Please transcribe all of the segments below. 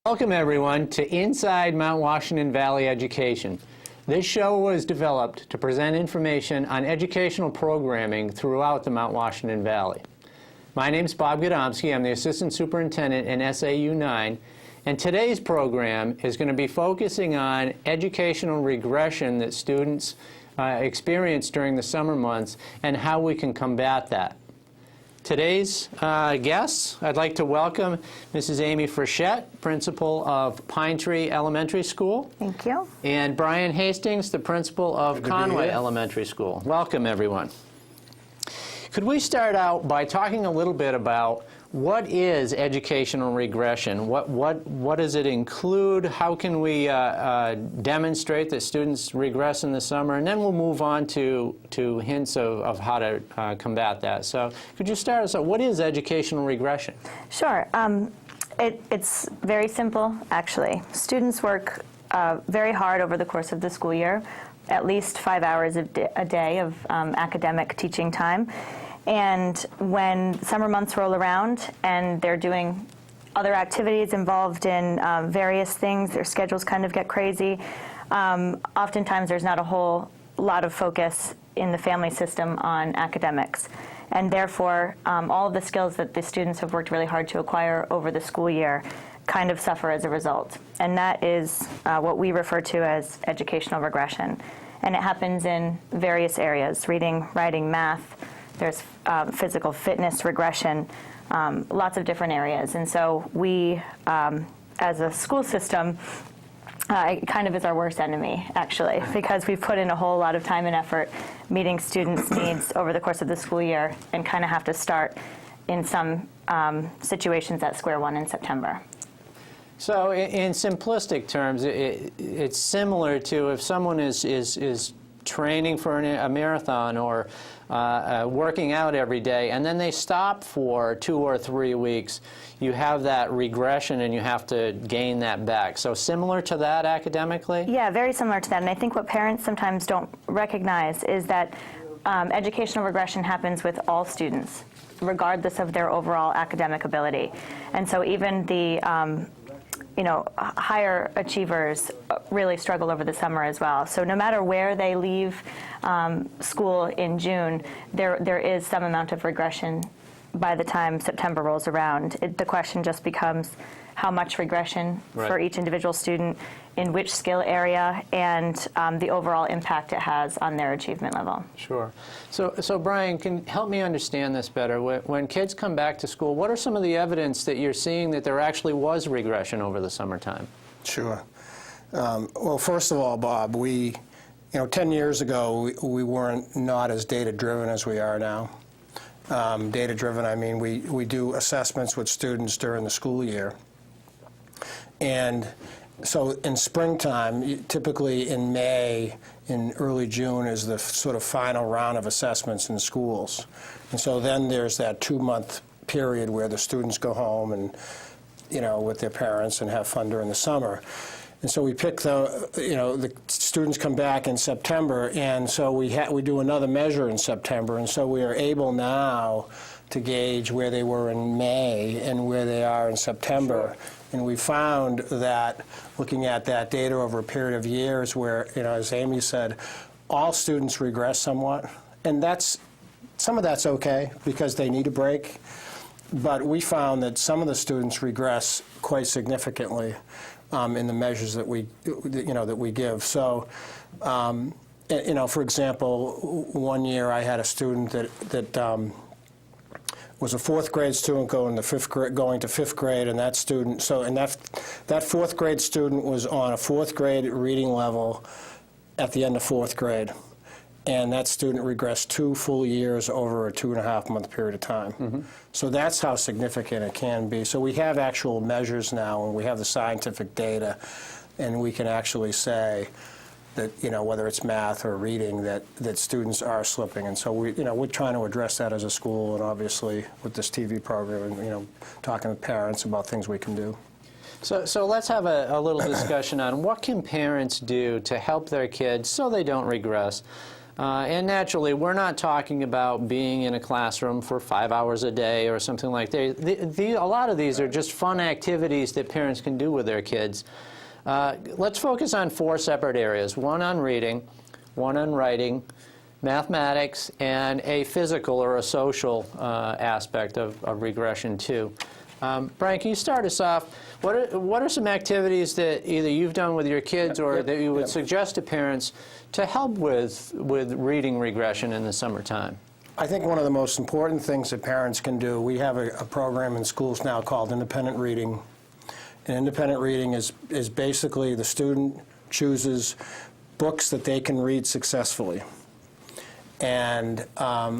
Welcome everyone to Inside Mount Washington Valley Education. This show was developed to present information on educational programming throughout the Mount Washington Valley. My name is Bob Godomsky. I'm the Assistant Superintendent in SAU 9, and today's program is going to be focusing on educational regression that students experience during the summer months and how we can combat that. Today's guests, I'd like to welcome Mrs. Amy Frechette, principal of Pine Tree Elementary School. Thank you. And Brian Hastings, the principal of Conway Elementary School. Welcome, everyone. Could we start out by talking a little bit about what is educational regression? What does it include? How can we demonstrate that students regress in the summer? And then we'll move on to hints of how to combat that. So could you start us out? What is educational regression? Sure. It's very simple, actually. Students work very hard over the course of the school year, at least 5 hours a day of academic teaching time. And when summer months roll around and they're doing other activities involved in various things, their schedules kind of get crazy. Oftentimes there's not a whole lot of focus in the family system on academics. And therefore, all of the skills that the students have worked really hard to acquire over the school year kind of suffer as a result. And that is what we refer to as educational regression. And it happens in various areas: reading, writing, math. There's physical fitness regression, lots of different areas. And so we, as a school system, it kind of is our worst enemy, actually, because we've put in a whole lot of time and effort meeting students' needs over the course of the school year and kind of have to start in some situations at square one in September. So in simplistic terms, it's similar to if someone is training for a marathon or working out every day, and then they stop for 2 or 3 weeks. You have that regression and you have to gain that back. So similar to that academically? Yeah, very similar to that. And I think what parents sometimes don't recognize is that educational regression happens with all students, regardless of their overall academic ability. And so even the higher achievers really struggle over the summer as well. So no matter where they leave school in June, there is some amount of regression by the time September rolls around. The question just becomes how much regression for each individual student, in which skill area, and the overall impact it has on their achievement level. Sure. So Brian, can you help me understand this better? When kids come back to school, what are some of the evidence that you're seeing that there actually was regression over the summertime? Sure. Well, first of all, Bob, 10 years ago, we weren't not as data-driven as we are now. Data-driven, I mean, we do assessments with students during the school year. And so in springtime, typically in May, in early June, is the sort of final round of assessments in schools. And so then there's that 2-month period where the students go home and, with their parents and have fun during the summer. And so we pick the students come back in September, and so we do another measure in September, and so we are able now to gauge where they were in May and where they are in September. Sure. And we found that, looking at that data over a period of years where, as Amy said, all students regress somewhat. And some of that's okay because they need a break. But we found that some of the students regress quite significantly in the measures that we give. So, for example, one year I had a student that was a 4th grade student going to 5th grade, and that student, that 4th grade student was on a 4th grade reading level at the end of 4th grade. And that student regressed 2 full years over a 2.5-month period of time. Mm-hmm. So that's how significant it can be. So we have actual measures now, and we have the scientific data, and we can actually say that, whether it's math or reading, that students are slipping. And so we're trying to address that as a school, and obviously with this TV program, and talking to parents about things we can do. So let's have a little discussion on what can parents do to help their kids so they don't regress. And naturally, we're not talking about being in a classroom for 5 hours a day or something like that. A lot of these are just fun activities that parents can do with their kids. Let's focus on 4 separate areas: one on reading, one on writing, mathematics, and a physical or a social aspect of regression too. Brian, can you start us off? What are some activities that either you've done with your kids or that you would suggest to parents to help with reading regression in the summertime? I think one of the most important things that parents can do, we have a program in schools now called independent reading. And independent reading is basically the student chooses books that they can read successfully. And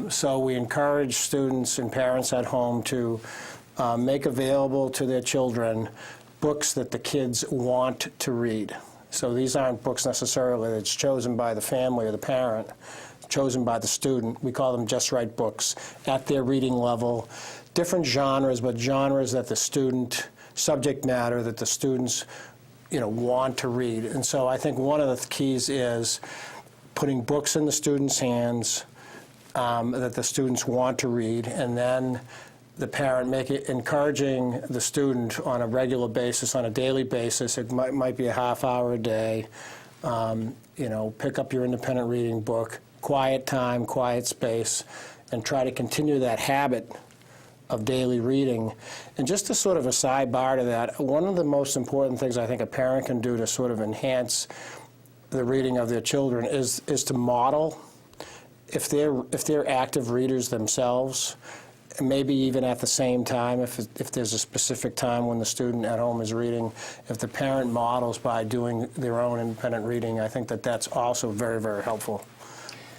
so we encourage students and parents at home to make available to their children books that the kids want to read. So these aren't books necessarily that's chosen by the family or the parent, chosen by the student. We call them just right books at their reading level. Different genres, but genres that the student, subject matter that the students, want to read. And so I think one of the keys is putting books in the students' hands that the students want to read, and then the parent encouraging the student on a regular basis, on a daily basis. It might be a half hour a day. Pick up your independent reading book, quiet time, quiet space, and try to continue that habit of daily reading. And just as sort of a sidebar to that, one of the most important things I think a parent can do to sort of enhance the reading of their children is to model. If they're active readers themselves, maybe even at the same time, if there's a specific time when the student at home is reading, if the parent models by doing their own independent reading, I think that's also very, very helpful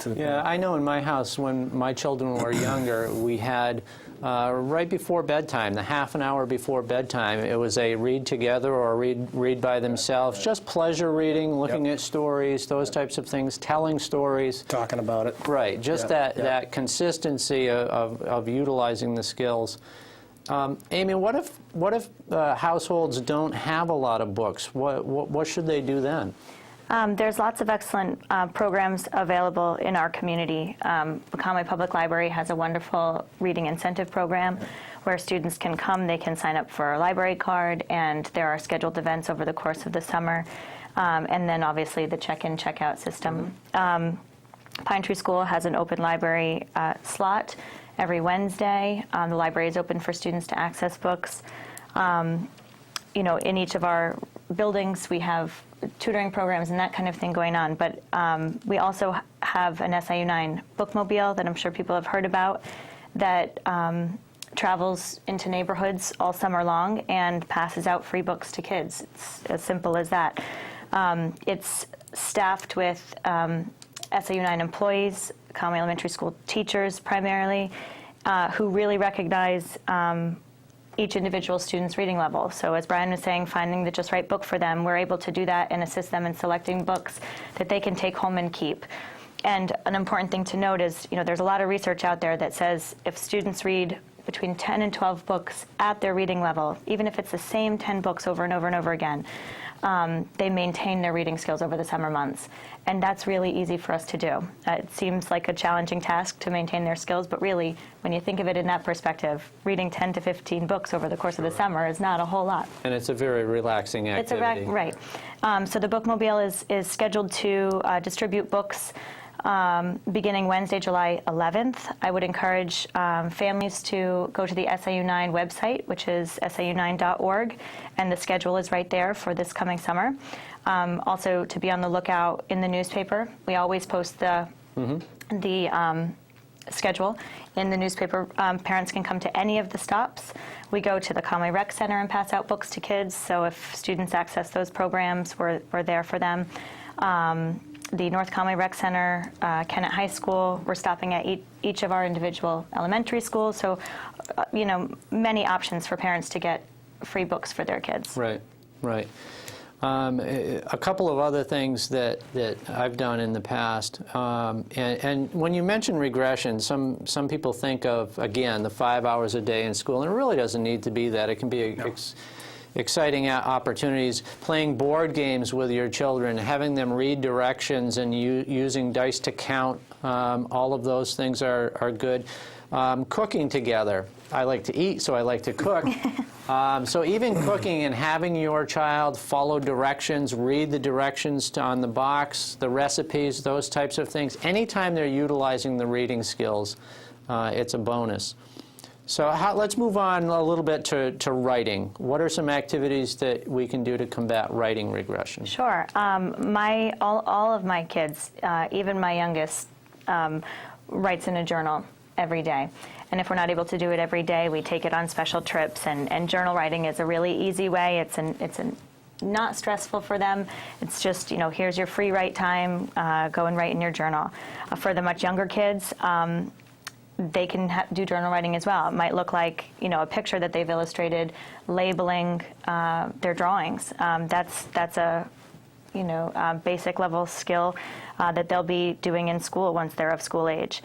to the parent. I know in my house when my children were younger, we had right before bedtime, the half an hour before bedtime, it was a read together or read by themselves, just pleasure reading, looking at stories, those types of things, telling stories. Talking about it. Right, just that consistency of utilizing the skills. Amy, what if households don't have a lot of books? What should they do then? There's lots of excellent programs available in our community. Conway Public Library has a wonderful reading incentive program where students can come, they can sign up for a library card, and there are scheduled events over the course of the summer. And then obviously the check-in, check-out system. Pine Tree School has an open library slot every Wednesday. The library is open for students to access books. In each of our buildings we have tutoring programs and that kind of thing going on, but we also have an SIU9 bookmobile that I'm sure people have heard about that travels into neighborhoods all summer long and passes out free books to kids. It's as simple as that. It's staffed with SIU9 employees, Conway Elementary School teachers primarily, who really recognize each individual student's reading level. So as Brian was saying, finding the just right book for them, we're able to do that and assist them in selecting books that they can take home and keep. And an important thing to note is, there's a lot of research out there that says if students read between 10 and 12 books at their reading level, even if it's the same 10 books over and over and over again, they maintain their reading skills over the summer months. And that's really easy for us to do. It seems like a challenging task to maintain their skills, but really, when you think of it in that perspective, reading 10 to 15 books over the course of the summer is not a whole lot. And it's a very relaxing activity. Right. So the bookmobile is scheduled to distribute books beginning Wednesday, July 11th. I would encourage families to go to the SIU9 website, which is siu9.org, and the schedule is right there for this coming summer. Also, to be on the lookout in the newspaper. We always post the schedule in the newspaper. Parents can come to any of the stops. We go to the Conway Rec Center and pass out books to kids, so if students access those programs, we're there for them. The North Conway Rec Center, Kennett High School, we're stopping at each of our individual elementary schools, so many options for parents to get free books for their kids. Right. A couple of other things that I've done in the past, and when you mention regression, some people think of, again, the 5 hours a day in school, and it really doesn't need to be that. It can be exciting opportunities, playing board games with your children, having them read directions and using dice to count. All of those things are good. Cooking together. I like to eat, so I like to cook. So even cooking and having your child follow directions, read the directions on the box, the recipes, those types of things. Anytime they're utilizing the reading skills, it's a bonus. So let's move on a little bit to writing. What are some activities that we can do to combat writing regression? Sure. All of my kids, even my youngest, writes in a journal every day. And if we're not able to do it every day, we take it on special trips. And journal writing is a really easy way. It's not stressful for them. It's just, here's your free write time. Go and write in your journal. For the much younger kids, they can do journal writing as well. It might look like, a picture that they've illustrated, labeling their drawings. That's a basic level skill that they'll be doing in school once they're of school age.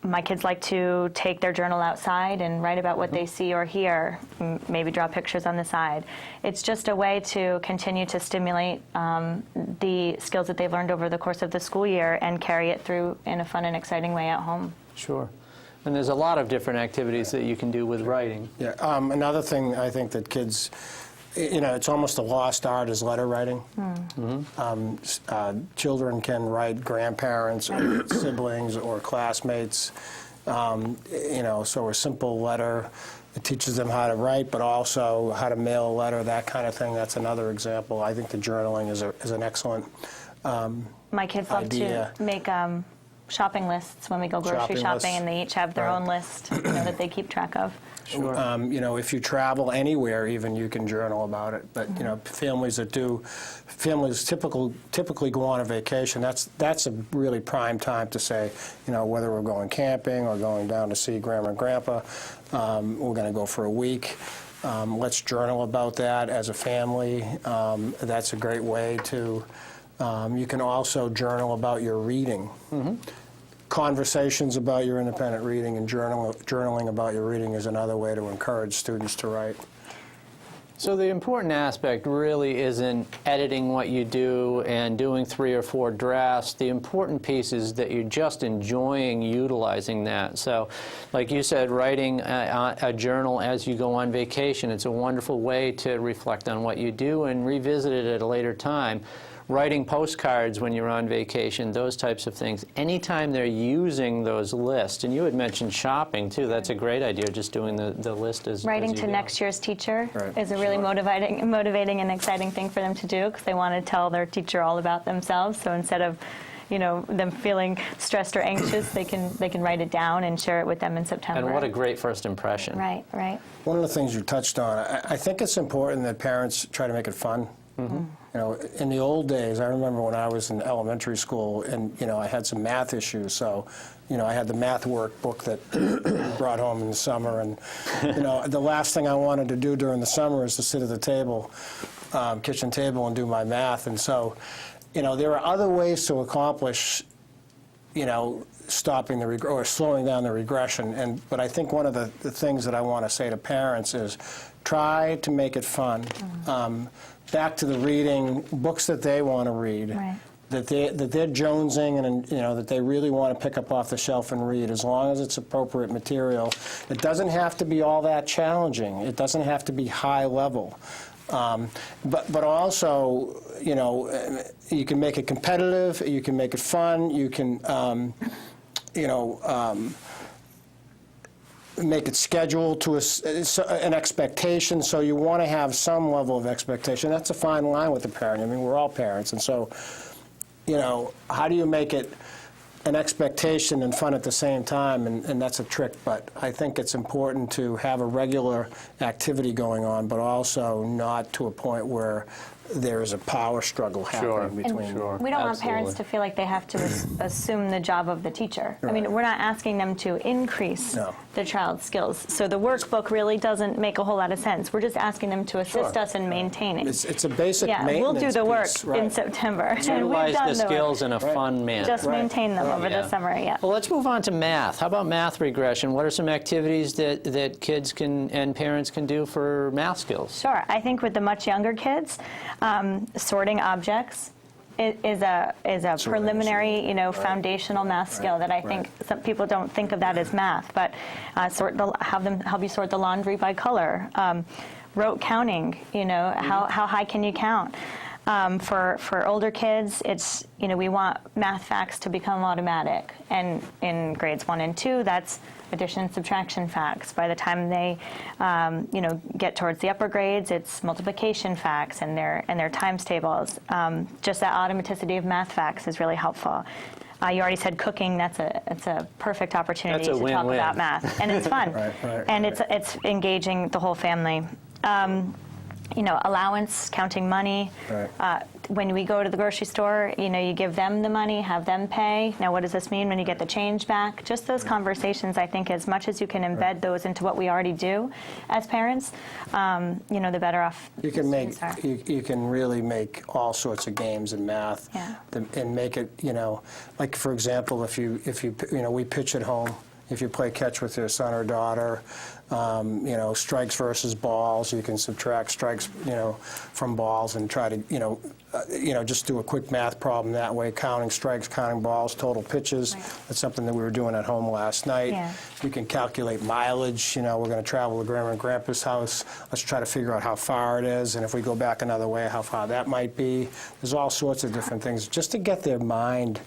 My kids like to take their journal outside and write about what they see or hear, maybe draw pictures on the side. It's just a way to continue to stimulate the skills that they've learned over the course of the school year and carry it through in a fun and exciting way at home. Sure. And there's a lot of different activities that you can do with writing. Yeah. Another thing I think that kids, it's almost a lost art is letter writing. Children can write grandparents or siblings or classmates. So a simple letter, it teaches them how to write, but also how to mail a letter, that kind of thing. That's another example. I think the journaling is an excellent My kids love idea. to make shopping lists when we go grocery shopping, and they each have their own list that they keep track of. Sure. If you travel anywhere, even you can journal about it. But families typically go on a vacation. That's a really prime time to say, whether we're going camping or going down to see Grandma and Grandpa, we're going to go for a week. Let's journal about that as a family. That's a great way to. You can also journal about your reading. Conversations about your independent reading and journaling about your reading is another way to encourage students to write. So the important aspect really isn't editing what you do and doing 3 or 4 drafts. The important piece is that you're just enjoying utilizing that. So like you said, writing a journal as you go on vacation, it's a wonderful way to reflect on what you do and revisit it at a later time. Writing postcards when you're on vacation, those types of things. Anytime they're using those lists, and you had mentioned shopping too, that's a great idea, just doing the list as Writing as to you next year's teacher Right. is a really motivating and exciting thing for them to do, because they want to tell their teacher all about themselves. So instead of them feeling stressed or anxious, they can write it down and share it with them in September. And what a great first impression. Right. One of the things you touched on, I think it's important that parents try to make it fun. In the old days, I remember when I was in elementary school, and I had some math issues, so I had the math workbook that I brought home in the summer, and the last thing I wanted to do during the summer is to sit at the table, kitchen table, and do my math. And so, there are other ways to accomplish, stopping or slowing down the regression. But I think one of the things that I want to say to parents is try to make it fun. Back to the reading, books that they want to read, Right. that they're jonesing and that they really want to pick up off the shelf and read, as long as it's appropriate material. It doesn't have to be all that challenging. It doesn't have to be high level. But also, you can make it competitive. You can make it fun. You can, make it scheduled to an expectation. So you want to have some level of expectation. That's a fine line with the parent. I mean, we're all parents, and so, how do you make it an expectation and fun at the same time? And that's a trick. But I think it's important to have a regular activity going on, but also not to a point where there is a power struggle happening between. Sure. We don't want parents Absolutely. to feel like they have to assume the job of the teacher. I mean, Right. we're not asking them to increase No. the child's skills. So the workbook really doesn't make a whole lot of sense. We're just asking them to assist Sure. us in maintaining. It's a basic Yeah, maintenance we'll do the work piece, right. in September. And we've Utilize done the the work. skills in a fun manner. Just Right. maintain them over Yeah. the summer, yeah. Well, let's move on to math. How about math regression? What are some activities that kids can and parents can do for math skills? Sure. I think with the much younger kids, sorting objects is a preliminary, foundational math skill that I think some people don't think of that as math, but have them help you sort the laundry by color. Rote counting, how high can you count? For older kids, it's, we want math facts to become automatic. And in grades 1 and 2, that's addition and subtraction facts. By the time they, get towards the upper grades, it's multiplication facts and their times tables. Just that automaticity of math facts is really helpful. You already said cooking. It's a perfect opportunity That's a to talk win-win. about math, and it's fun, and it's engaging the whole family. Allowance, counting money. Right. When we go to the grocery store, you give them the money, have them pay. Now, what does this mean when you get the change back? Just those conversations, I think, as much as you can embed those into what we already do as parents, the better off You can students are. you can really make all sorts of games in math, Yeah. and make it, like for example, if you we pitch at home. If you play catch with your son or daughter, strikes versus balls, you can subtract strikes, from balls and try to, just do a quick math problem that way, counting strikes, counting balls, total pitches. Right. That's something that we were doing at home last night. Yeah. You can calculate mileage. We're going to travel to Grandma and Grandpa's house. Let's try to figure out how far it is, and if we go back another way, how far that might be. There's all sorts of different things just to get their mind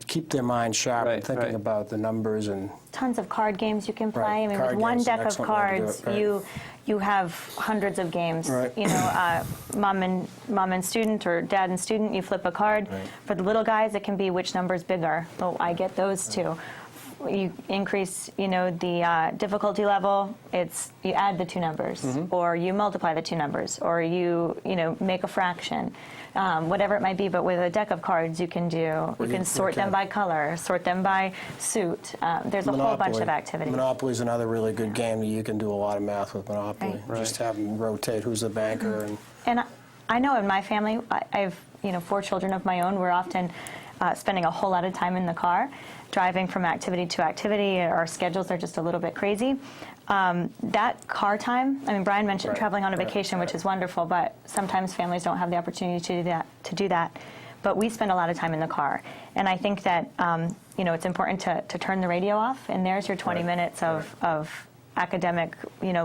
keep their mind sharp and thinking about the numbers and. Tons of card games you can play. Right. I mean, Card with one games is an deck of excellent way to do cards, it, right. you have hundreds of games. Right. Mom and student or dad and student, you flip a card. Right. For the little guys, it can be which number's bigger. Oh, I get those two. You increase, the difficulty level. It's you add the two numbers, or you multiply the two numbers, or you make a fraction. Whatever it might be, but with a deck of cards you can sort them by color, sort them by suit. There's a whole bunch of activities. Monopoly is another really good game that you can do a lot of math with Monopoly. Right. Just have them rotate who's the banker. And I know in my family, I have 4 children of my own. We're often spending a whole lot of time in the car, driving from activity to activity. Our schedules are just a little bit crazy. That car time, Brian mentioned traveling on a vacation, which is wonderful, but sometimes families don't have the opportunity to do that. But we spend a lot of time in the car. And I think that, it's important to turn the radio off, and there's your 20 minutes of academic,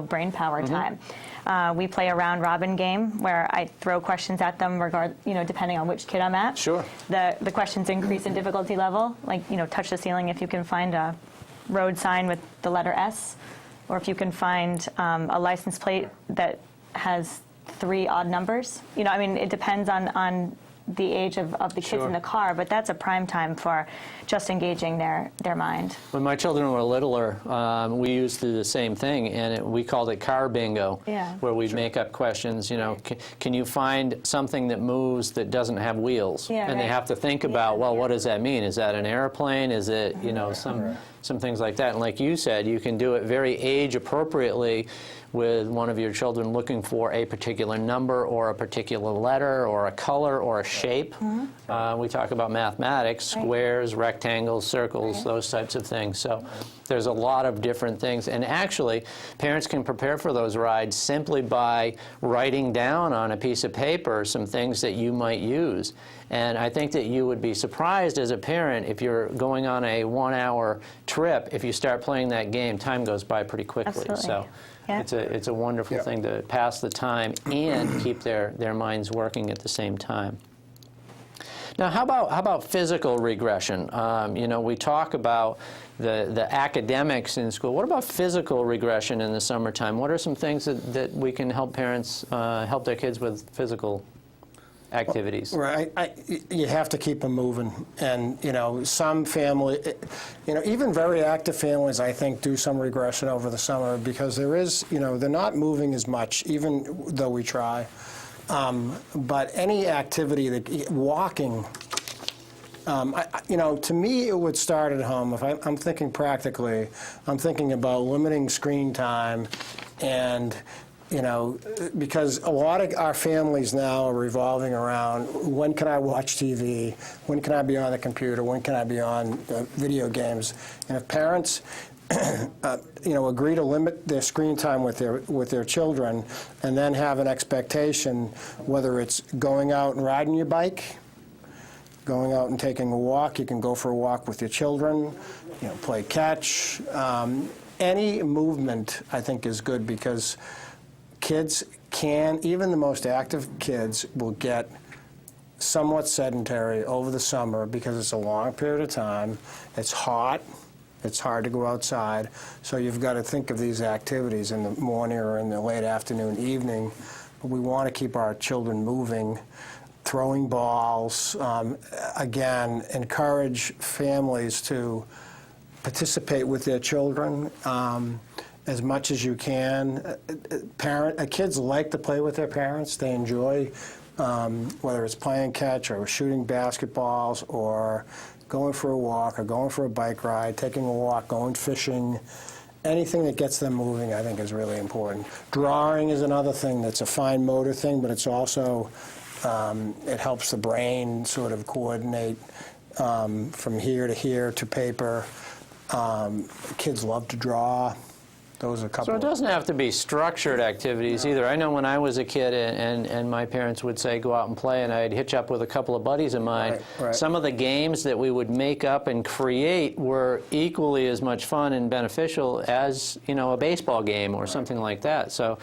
brain power time. We play a round robin game where I throw questions at them depending on which kid I'm at. Sure. The questions increase in difficulty level, like, touch the ceiling if you can find a road sign with the letter S, or if you can find a license plate that has 3 odd numbers. It depends on the age of the kids in the car, but that's a prime time for just engaging their mind. When my children were littler, we used to do the same thing, and we called it car bingo, where we'd make up questions, can you find something that moves that doesn't have wheels? Yeah, and they have to think about, well, what does that mean? Is that an airplane? Is it, some things like that? And like you said, you can do it very age appropriately with one of your children looking for a particular number or a particular letter or a color or a shape. We talk about mathematics, squares, rectangles, circles, those types of things. So there's a lot of different things. And actually, parents can prepare for those rides simply by writing down on a piece of paper some things that you might use. And I think that you would be surprised as a parent if you're going on a 1-hour trip, if you start playing that game, time goes by pretty quickly. Absolutely. So Yeah. it's a wonderful thing to pass the time and keep their minds working at the same time. Now, how about physical regression? We talk about the academics in school. What about physical regression in the summertime? What are some things that we can help parents help their kids with physical activities? Right. You have to keep them moving. And, some family, even very active families, I think, do some regression over the summer because there is, they're not moving as much, even though we try. But any activity, walking, to me, it would start at home. If I'm thinking practically, I'm thinking about limiting screen time, and because a lot of our families now are revolving around when can I watch TV, when can I be on the computer, when can I be on video games, and if parents agree to limit their screen time with their children, and then have an expectation, whether it's going out and riding your bike, going out and taking a walk. You can go for a walk with your children, play catch. Any movement, I think, is good, because kids even the most active kids will get somewhat sedentary over the summer because it's a long period of time. It's hot. It's hard to go outside. So you've got to think of these activities in the morning or in the late afternoon, evening. But we want to keep our children moving, throwing balls. Again, encourage families to participate with their children as much as you can. Kids like to play with their parents. They enjoy, whether it's playing catch or shooting basketballs or going for a walk or going for a bike ride, taking a walk, going fishing. Anything that gets them moving, I think, is really important. Drawing is another thing that's a fine motor thing, but it's also, it helps the brain sort of coordinate from here to here to paper. Kids love to draw. Those are a couple. So it doesn't have to be structured activities either. I know when I was a kid and my parents would say go out and play, and I'd hitch up with a couple of buddies of mine. Right. Some of the games that we would make up and create were equally as much fun and beneficial as a baseball game or something like that. So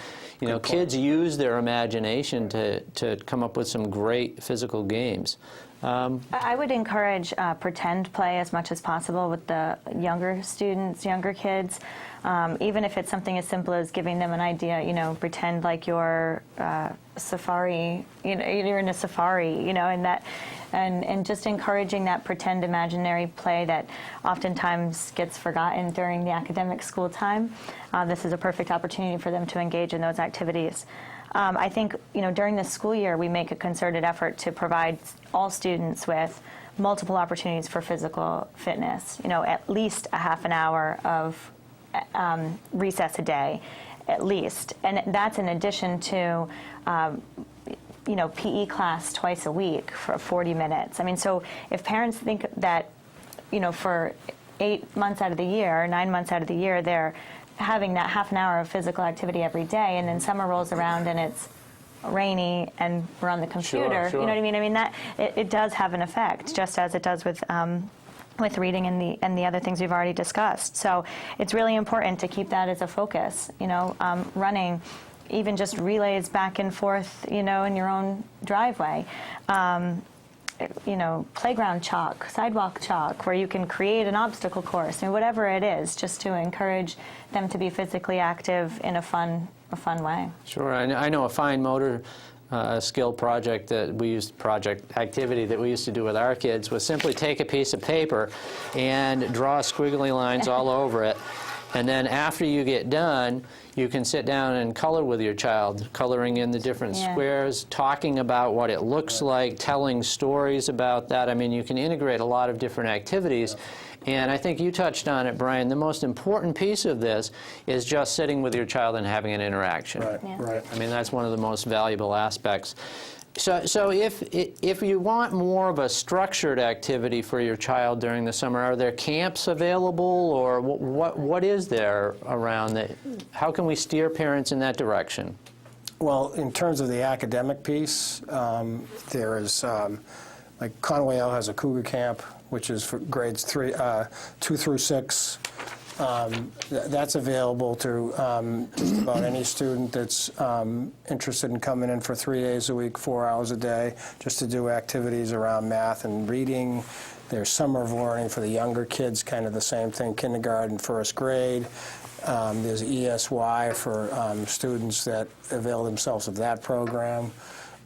kids use their imagination to come up with some great physical games. I would encourage pretend play as much as possible with the younger students, younger kids. Even if it's something as simple as giving them an idea, pretend like you're safari, you're in a safari, and just encouraging that pretend imaginary play that oftentimes gets forgotten during the academic school time. This is a perfect opportunity for them to engage in those activities. I think, during the school year, we make a concerted effort to provide all students with multiple opportunities for physical fitness, at least a half an hour of recess a day, at least. And that's in addition to, PE class twice a week for 40 minutes. I mean, so if parents think that, for 8 months out of the year, 9 months out of the year, they're having that half an hour of physical activity every day, and then summer rolls around and it's rainy and we're on the computer. Sure. You know what I mean? I mean, that it does have an effect, just as it does with reading and the other things we've already discussed. So it's really important to keep that as a focus. Running, even just relays back and forth, in your own driveway. Playground chalk, sidewalk chalk, where you can create an obstacle course, whatever it is, just to encourage them to be physically active in a fun way. Sure, I know a fine motor skill project activity that we used to do with our kids was simply take a piece of paper and draw squiggly lines all over it, and then after you get done, you can sit down and color with your child, coloring in the different squares, talking about what it looks like, telling stories about that. I mean, you can integrate a lot of different activities. And I think you touched on it, Brian. The most important piece of this is just sitting with your child and having an interaction. Right. I mean, that's one of the most valuable aspects. So if you want more of a structured activity for your child during the summer, are there camps available, or what is there around that? How can we steer parents in that direction? Well, in terms of the academic piece, there is, like Conway-L has a Cougar Camp, which is for grades 2 through 6. That's available to just about any student that's interested in coming in for 3 days a week, 4 hours a day, just to do activities around math and reading. There's summer of learning for the younger kids, kind of the same thing, kindergarten, first grade. There's ESY for students that avail themselves of that program.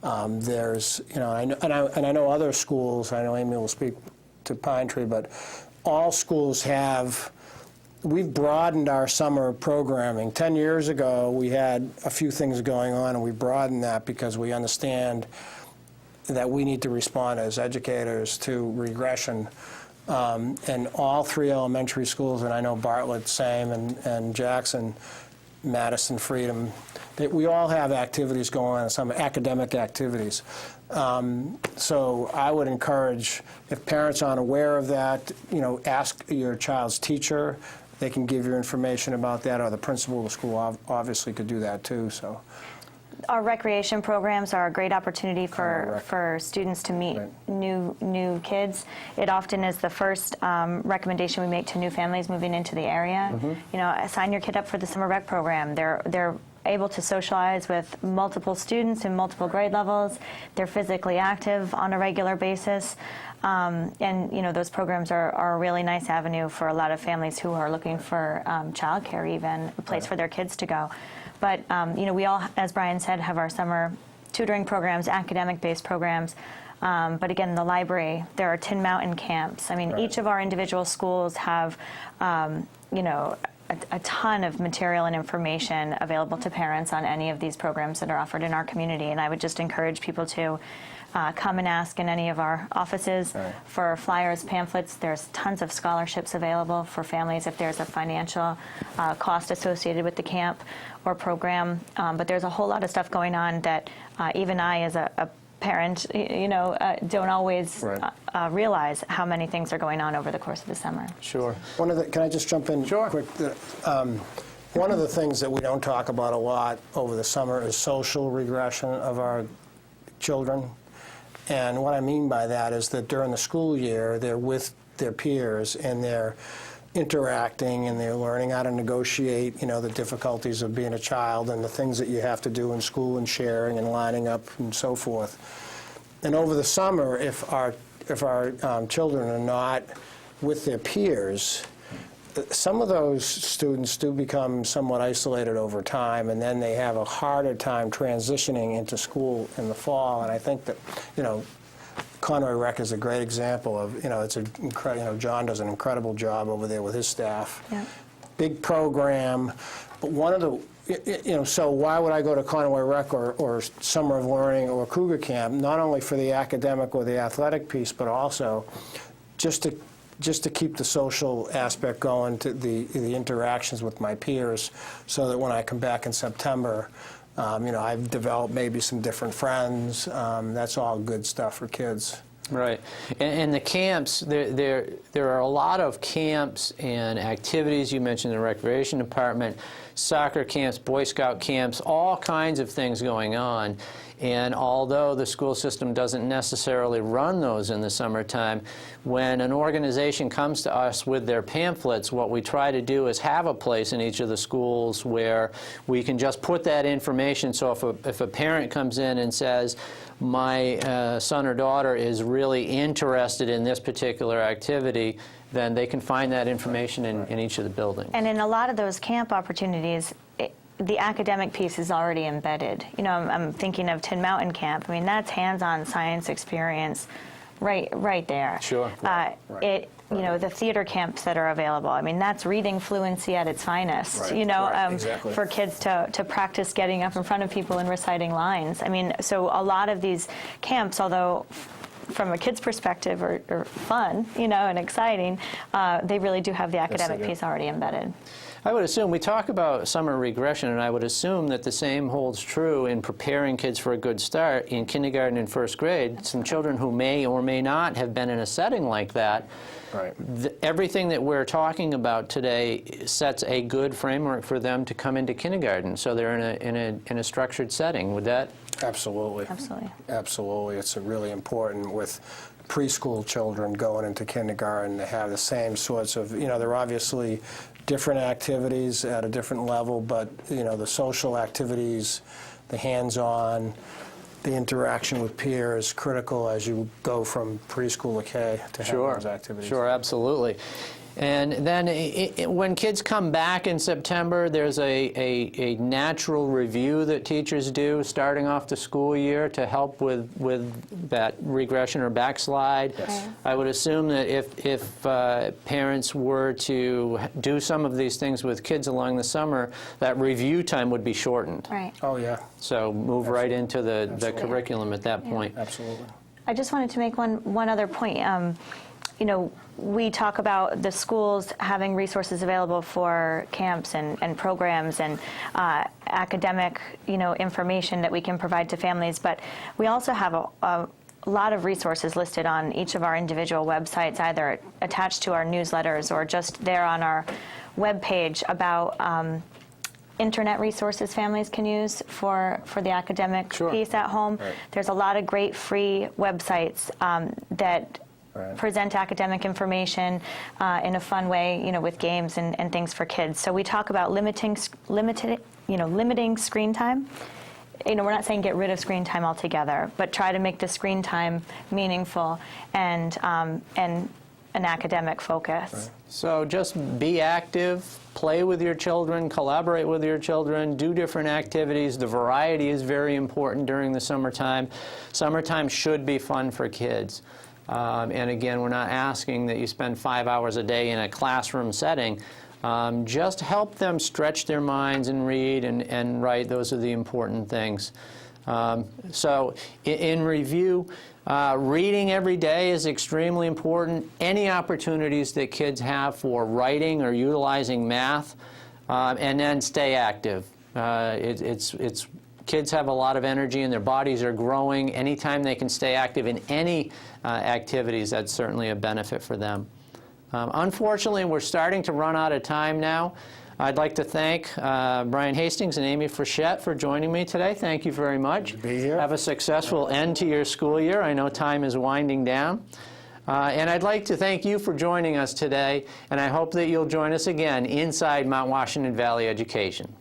There's, I know other schools, I know Amy will speak to Pine Tree, but all schools have we've broadened our summer programming. 10 years ago, we had a few things going on, and we broadened that because we understand that we need to respond as educators to regression. And all 3 elementary schools, and I know Bartlett, same, and Jackson, Madison, Freedom, we all have activities going on, some academic activities. So I would encourage, if parents aren't aware of that, ask your child's teacher. They can give you information about that, or the principal of the school obviously could do that too. So, our recreation programs are a great opportunity for students to meet new kids. It often is the first recommendation we make to new families moving into the area. Sign your kid up for the summer rec program. They're able to socialize with multiple students in multiple grade levels. They're physically active on a regular basis. And those programs are a really nice avenue for a lot of families who are looking for childcare, even a place for their kids to go. But we all, as Brian said, have our summer tutoring programs, academic-based programs. But again, the library, there are Tin Mountain camps. I mean, each of our individual schools have, a ton of material and information available to parents on any of these programs that are offered in our community. And I would just encourage people to come and ask in any of our offices for flyers, pamphlets. There's tons of scholarships available for families if there's a financial cost associated with the camp or program. But there's a whole lot of stuff going on that even I, as a parent, don't always realize how many things are going on over the course of the summer. Sure. Can I just jump in quick? One of the things that we don't talk about a lot over the summer is social regression of our children. And what I mean by that is that during the school year, they're with their peers and they're interacting and they're learning how to negotiate, the difficulties of being a child and the things that you have to do in school and sharing and lining up and so forth. And over the summer, if our children are not with their peers, some of those students do become somewhat isolated over time, and then they have a harder time transitioning into school in the fall. And I think that, Conway Rec is a great example of, it's an incredible, John does an incredible job over there with his staff. Yeah. Big program, but one of the, so why would I go to Conway Rec or Summer of Learning or Cougar Camp? Not only for the academic or the athletic piece, but also just to keep the social aspect going, to the interactions with my peers, so that when I come back in September, I've developed maybe some different friends. That's all good stuff for kids. Right. And the camps, there are a lot of camps and activities. You mentioned the recreation department, soccer camps, Boy Scout camps, all kinds of things going on. And although the school system doesn't necessarily run those in the summertime, when an organization comes to us with their pamphlets, what we try to do is have a place in each of the schools where we can just put that information. So if a parent comes in and says, my son or daughter is really interested in this particular activity, then they can find that information in each of the buildings. And in a lot of those camp opportunities, the academic piece is already embedded. I'm thinking of Tin Mountain Camp. I mean, that's hands-on science experience right there. Sure. The theater camps that are available. I mean, that's reading fluency at its finest. Exactly. For kids to practice getting up in front of people and reciting lines. I mean, so a lot of these camps, although from a kid's perspective are fun, and exciting, they really do have the academic piece already embedded. I would assume, we talk about summer regression, and I would assume that the same holds true in preparing kids for a good start in kindergarten and first grade. Some children who may or may not have been in a setting like that, everything that we're talking about today sets a good framework for them to come into kindergarten, so they're in a structured setting. Would that? Absolutely. Absolutely. It's really important with preschool children going into kindergarten to have the same sorts of, they're obviously different activities at a different level, but the social activities, the hands-on, the interaction with peers is critical as you go from preschool to K to have those activities. Sure, absolutely. And then when kids come back in September, there's a natural review that teachers do starting off the school year to help with that regression or backslide. Yes. I would assume that if parents were to do some of these things with kids along the summer, that review time would be shortened. Right. Oh, yeah, So move right into the Absolutely. curriculum at that point. absolutely. I just wanted to make one other point. You know, we talk about the schools having resources available for camps and programs and academic, you know, information that we can provide to families, but we also have a lot of resources listed on each of our individual websites, either attached to our newsletters or just there on our webpage about internet resources families can use for the academic Sure. piece at home. Right. There's a lot of great free websites that Right. present academic information in a fun way, you know, with games and things for kids. So we talk about limiting screen time. You know, we're not saying get rid of screen time altogether, but try to make the screen time meaningful and an academic focus. Right. So just be active, play with your children, collaborate with your children, do different activities. The variety is very important during the summertime. Summertime should be fun for kids. And again, we're not asking that you spend 5 hours a day in a classroom setting. Just help them stretch their minds and read and write. Those are the important things. So in review, reading every day is extremely important. Any opportunities that kids have for writing or utilizing math, and then stay active. Kids have a lot of energy and their bodies are growing. Anytime they can stay active in any activities, that's certainly a benefit for them. Unfortunately, we're starting to run out of time now. I'd like to thank Brian Hastings and Amy Frechette for joining me today. Thank you very much. Good to be here. Have a successful end to your school year. I know time is winding down. And I'd like to thank you for joining us today, and I hope that you'll join us again inside Mount Washington Valley Education.